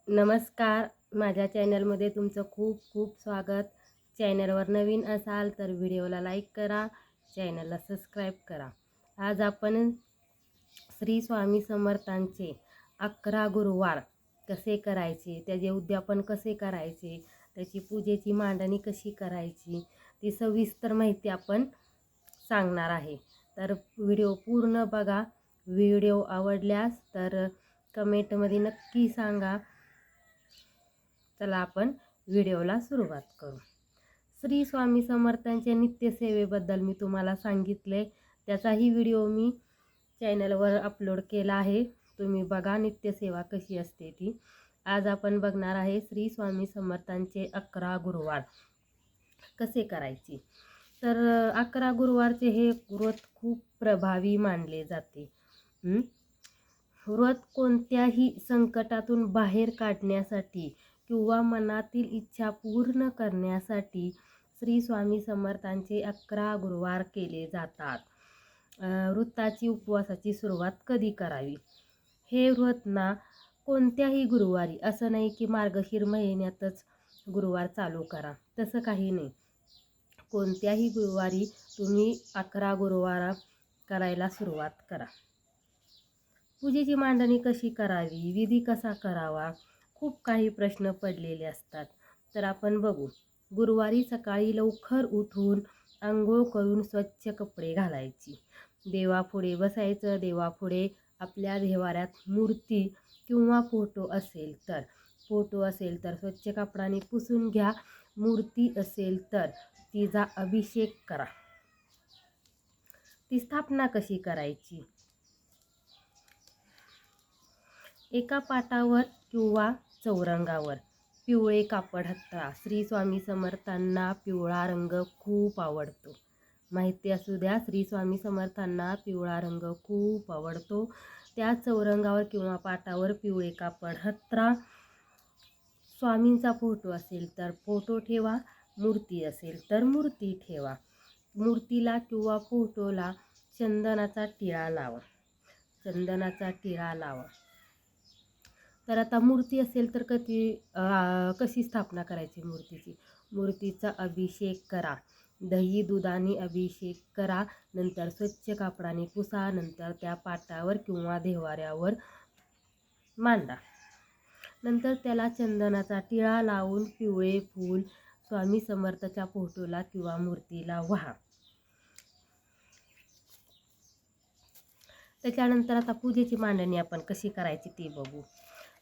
नमस्कार. माझ्या चॅनलमध्ये तुमचं खूप खूप स्वागत. चॅनलवर नवीन असाल तर व्हिडिओला लाईक करा, चॅनलला सबस्क्राईब करा. आज आपण श्री स्वामी समर्थांचे 11 गुरुवार कसे करायचे, त्याचे उद्यापन कसे करायचे, त्याची पूजेची मांडणी कशी करायची, ती सविस्तर माहिती आपण सांगणार आहे. तर व्हिडिओ पूर्ण बघा. व्हिडिओ आवडल्यास तर कमेंटमध्ये नक्की सांगा. चला आपण व्हिडिओला सुरुवात करू. श्री स्वामी समर्थांच्या नित्यसेवेबद्दल मी तुम्हाला सांगितले, त्याचाही व्हिडिओ मी चॅनलवर अपलोड केला आहे. तुम्ही बघा नित्यसेवा कशी असते ती. आज आपण बघणार आहे श्री स्वामी समर्थांचे 11 गुरुवार कसे करायचे. तर 11 गुरुवारचे हे व्रत खूप प्रभावी मानले जाते. व्रत कोणत्याही संकटातून बाहेर काढण्यासाठी किंवा मनातील इच्छा पूर्ण करण्यासाठी श्री स्वामी समर्थांचे 11 गुरुवार केले जातात. व्रताची उपवासाची सुरुवात कधी करावी? हे व्रत ना कोणत्याही गुरुवारी, असं नाही की मार्गशीर महिन्यातच गुरुवार चालू करा, तसं काही नाही. कोणत्याही गुरुवारी तुम्ही 11 गुरुवार करायला सुरुवात करा. पूजेची मांडणी कशी करावी, विधी कसा करावा, खूप काही प्रश्न पडलेले असतात. तर आपण बघू. गुरुवारी सकाळी लवकर उठून अंघोळ करून स्वच्छ कपडे घालायची, देवापुढे बसायचं. देवापुढे आपल्या देवाऱ्यात मूर्ती किंवा फोटो असेल तर स्वच्छ कपडाने पुसून घ्या. मूर्ती असेल तर तिचा अभिषेक करा. ती स्थापना कशी करायची? एका पाटावर किंवा चौरंगावर पिवळे कापड हत्रा. श्री स्वामी समर्थांना पिवळा रंग खूप आवडतो. माहिती असू द्या, श्री स्वामी समर्थांना पिवळा रंग खूप आवडतो. त्या चौरंगावर किंवा पाटावर पिवळे कापड हत्रा. स्वामींचा फोटो असेल तर फोटो ठेवा, मूर्ती असेल तर मूर्ती ठेवा. मूर्तीला किंवा फोटोला चंदनाचा टिळा लावा. तर आता मूर्ती असेल तर कशी स्थापना करायची मूर्तीची? मूर्तीचा अभिषेक करा. दही दुधाने अभिषेक करा. नंतर स्वच्छ कापडाने पुसा. नंतर त्या पाटावर किंवा देवाऱ्यावर मांडा. नंतर त्याला चंदनाचा टिळा लावून पिवळे फूल स्वामी समर्थाच्या फोटोला किंवा मूर्तीला वाहा. त्याच्यानंतर आता पूजेची मांडणी आपण कशी करायची ते बघू.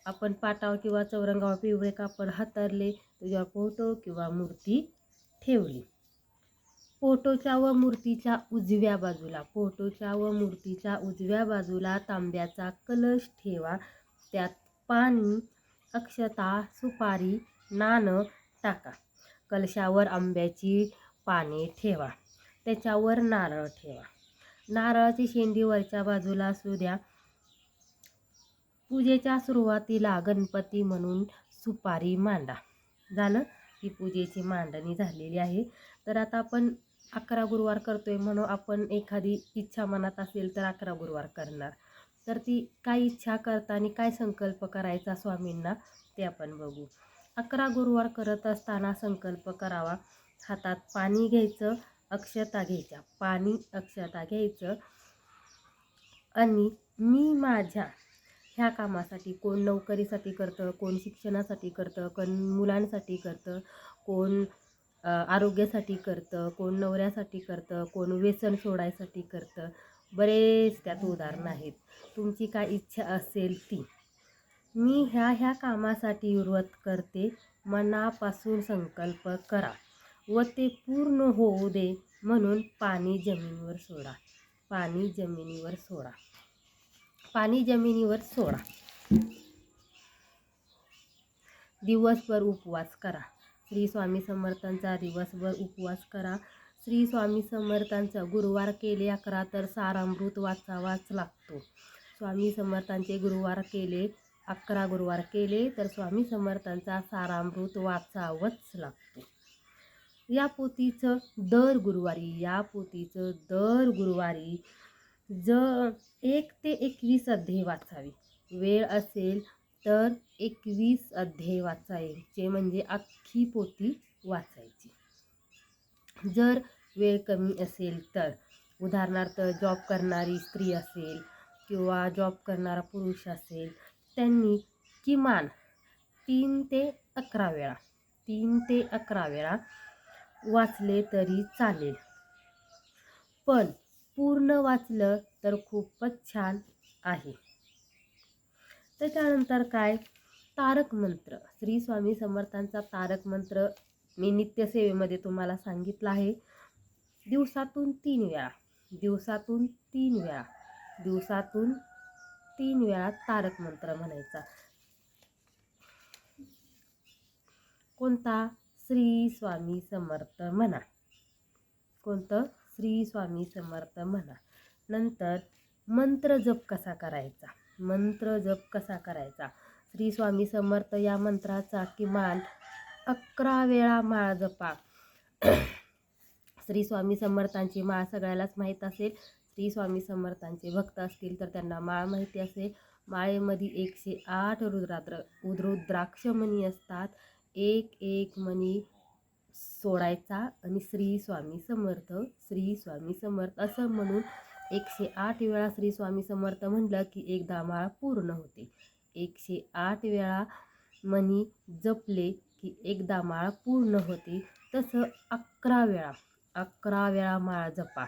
आपण पाटावर किंवा चौरंगावर पिवळे कापड हातरले, त्याच्यावर फोटो किंवा मूर्ती ठेवली. फोटोच्या व मूर्तीच्या उजव्या बाजूला तांब्याचा कलश ठेवा. त्यात पाणी, अक्षता, सुपारी, नाणं टाका. कलशावर आंब्याची पाने ठेवा. त्याच्यावर नारळ ठेवा. नारळाची शेंडी वरच्या बाजूला असू द्या. पूजेच्या सुरुवातीला गणपती म्हणून सुपारी मांडा. झालं, ही पूजेची मांडणी झालेली आहे. तर आता आपण 11 गुरुवार करतोय म्हणून आपण एखादी इच्छा मनात असेल तर 11 गुरुवार करणार. तर ती काय इच्छा करताना काय संकल्प करायचा स्वामींना ते आपण बघू. 11 गुरुवार करत असताना संकल्प करावा. हातात पाणी घ्यायचं, अक्षता घ्यायच्या. पाणी अक्षता घ्यायचं आणि मी माझ्या ह्या कामासाठी, कोण नोकरीसाठी करतं, कोण शिक्षणासाठी करतं, कोण मुलांसाठी करतं, कोण आरोग्यासाठी करतं, कोण नवऱ्यासाठी करतं, कोण व्यसन सोडायसाठी करतं. बरेच त्यात उदाहरणं आहेत. तुमची काय इच्छा असेल ती. मी ह्या कामासाठी व्रत करते, मनापासून संकल्प करा व ते पूर्ण होऊ दे म्हणून पाणी जमिनीवर सोडा. दिवसभर उपवास करा. श्री स्वामी समर्थांचा दिवसभर उपवास करा. श्री स्वामी समर्थांचा गुरुवार केले 11 तर सारामृत वाचावाच लागतो. स्वामी समर्थांचे 11 गुरुवार केले तर स्वामी समर्थांचा सारामृत वाचावंच लागतो. या पोथीचं दर गुरुवारी 1 ते 21 अध्याय वाचावे. वेळ असेल तर 21 अध्याय वाचायचे, म्हणजे अख्खी पोथी वाचायची. जर वेळ कमी असेल तर, उदाहरणार्थ जॉब करणारी स्त्री असेल किंवा जॉब करणारा पुरुष असेल, त्यांनी किमान 3 ते 11 वेळा 3 ते 11 वेळा वाचले तरी चालेल. पण पूर्ण वाचलं तर खूपच छान आहे. त्याच्यानंतर काय, तारक मंत्र. श्री स्वामी समर्थांचा तारक मंत्र मी नित्यसेवेमध्ये तुम्हाला सांगितलं आहे. दिवसातून 3 वेळा दिवसातून 3 वेळा दिवसातून 3 वेळा तारक मंत्र म्हणायचा. कोणता? श्री स्वामी समर्थ म्हणा. कोणतं? श्री स्वामी समर्थ म्हणा. नंतर मंत्र जप कसा करायचा? मंत्र जप कसा करायचा? श्री स्वामी समर्थ या मंत्राचा किमान 11 वेळा माळ जपा. श्री स्वामी समर्थांची माळ सगळ्यालाच माहीत असेल. श्री स्वामी समर्थांचे भक्त असतील तर त्यांना माळ माहिती असेल. माळेमध्ये 108 रुद्राक्ष मणी असतात. एक एक मणी सोडायचा आणि श्री स्वामी समर्थ श्री स्वामी समर्थ असं म्हणून 108 वेळा श्री स्वामी समर्थ म्हटलं की एकदा माळ पूर्ण होते. 108 वेळा मणी जपले की एकदा माळ पूर्ण होते. तसं 11 वेळा माळ जपा.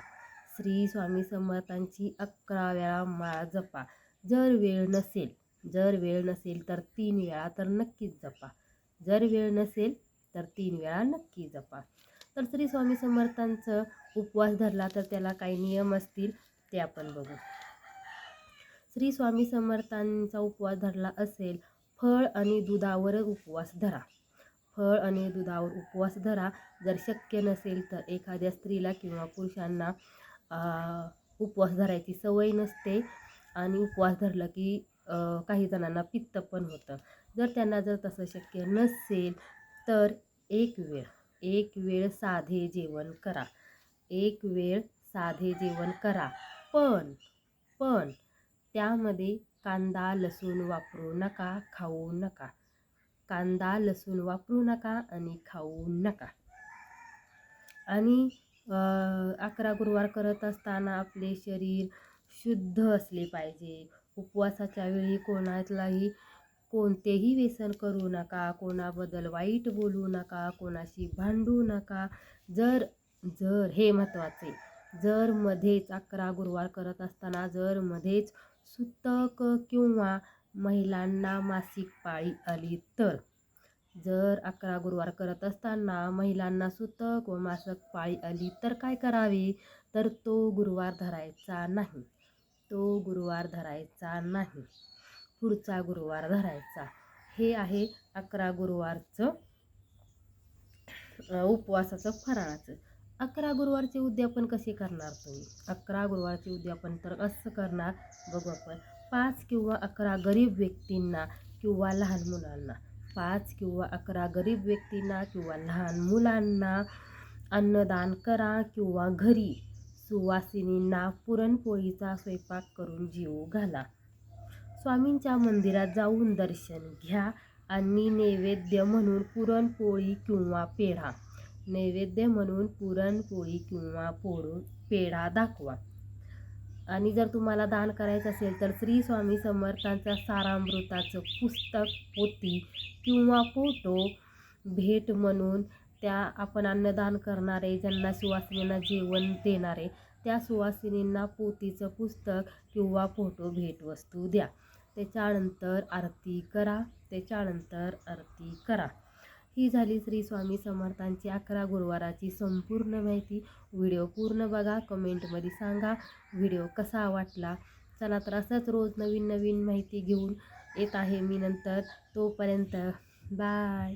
श्री स्वामी समर्थांची 11 वेळा माळ जपा. जर वेळ नसेल तर 3 वेळा तर नक्कीच जपा. जर वेळ नसेल तर 3 वेळा नक्की जपा. तर श्री स्वामी समर्थांचं उपवास धरला तर त्याला काही नियम असतील ते आपण बघू. श्री स्वामी समर्थांचा उपवास धरला असेल, फळ आणि दुधावर उपवास धरा. फळ आणि दुधावर उपवास धरा. जर शक्य नसेल तर एखाद्या स्त्रीला किंवा पुरुषांना उपवास धरायची सवय नसते आणि उपवास धरला की काही जणांना पित्त पण होतं. जर तसं शक्य नसेल तर एक वेळ साधे जेवण करा. एक वेळ साधे जेवण करा. पण त्यामध्ये कांदा लसूण वापरू नका, खाऊ नका. कांदा लसूण वापरू नका आणि खाऊ नका. आणि 11 गुरुवार करत असताना आपले शरीर शुद्ध असले पाहिजे. उपवासाच्या वेळी कोणतेही व्यसन करू नका, कोणाबद्दल वाईट बोलू नका, कोणाशी भांडू नका. जर हे महत्त्वाचे, जर मध्येच 11 गुरुवार करत असताना जर मध्येच सुतक किंवा महिलांना मासिक पाळी आली तर, जर 11 गुरुवार करत असताना महिलांना सुतक व मासिक पाळी आली तर काय करावे? तर तो गुरुवार धरायचा नाही. पुढचा गुरुवार धरायचा. हे आहे 11 गुरुवारचं उपवासाचं फराळाचं. 11 गुरुवारचे उद्यापन कसे करणार तुम्ही? 11 गुरुवारचे उद्यापन तर असं करणार, बघू आपण. 5 किंवा 11 गरीब व्यक्तींना किंवा लहान मुलांना 5 किंवा 11 गरीब व्यक्तींना किंवा लहान मुलांना अन्नदान करा किंवा घरी सुवासिनींना पुरणपोळीचा स्वयंपाक करून जेवू घाला. स्वामींच्या मंदिरात जाऊन दर्शन घ्या आणि नैवेद्य म्हणून पुरणपोळी किंवा पेढा दाखवा. आणि जर तुम्हाला दान करायचं असेल तर श्री स्वामी समर्थांचा सारामृताचं पुस्तक, पोथी किंवा फोटो भेट म्हणून त्या आपण अन्नदान करणारे, ज्यांना सुवासिनींना जेवण देणारे त्या सुवासिनींना पोथीचं पुस्तक किंवा फोटो भेटवस्तू द्या. त्याच्यानंतर आरती करा. ही झाली श्री स्वामी समर्थांची 11 गुरुवाराची संपूर्ण माहिती. व्हिडिओ पूर्ण बघा, कमेंटमध्ये सांगा व्हिडिओ कसा वाटला. चला तर असंच रोज नवीन माहिती घेऊन येत आहे मी नंतर. तोपर्यंत बाय.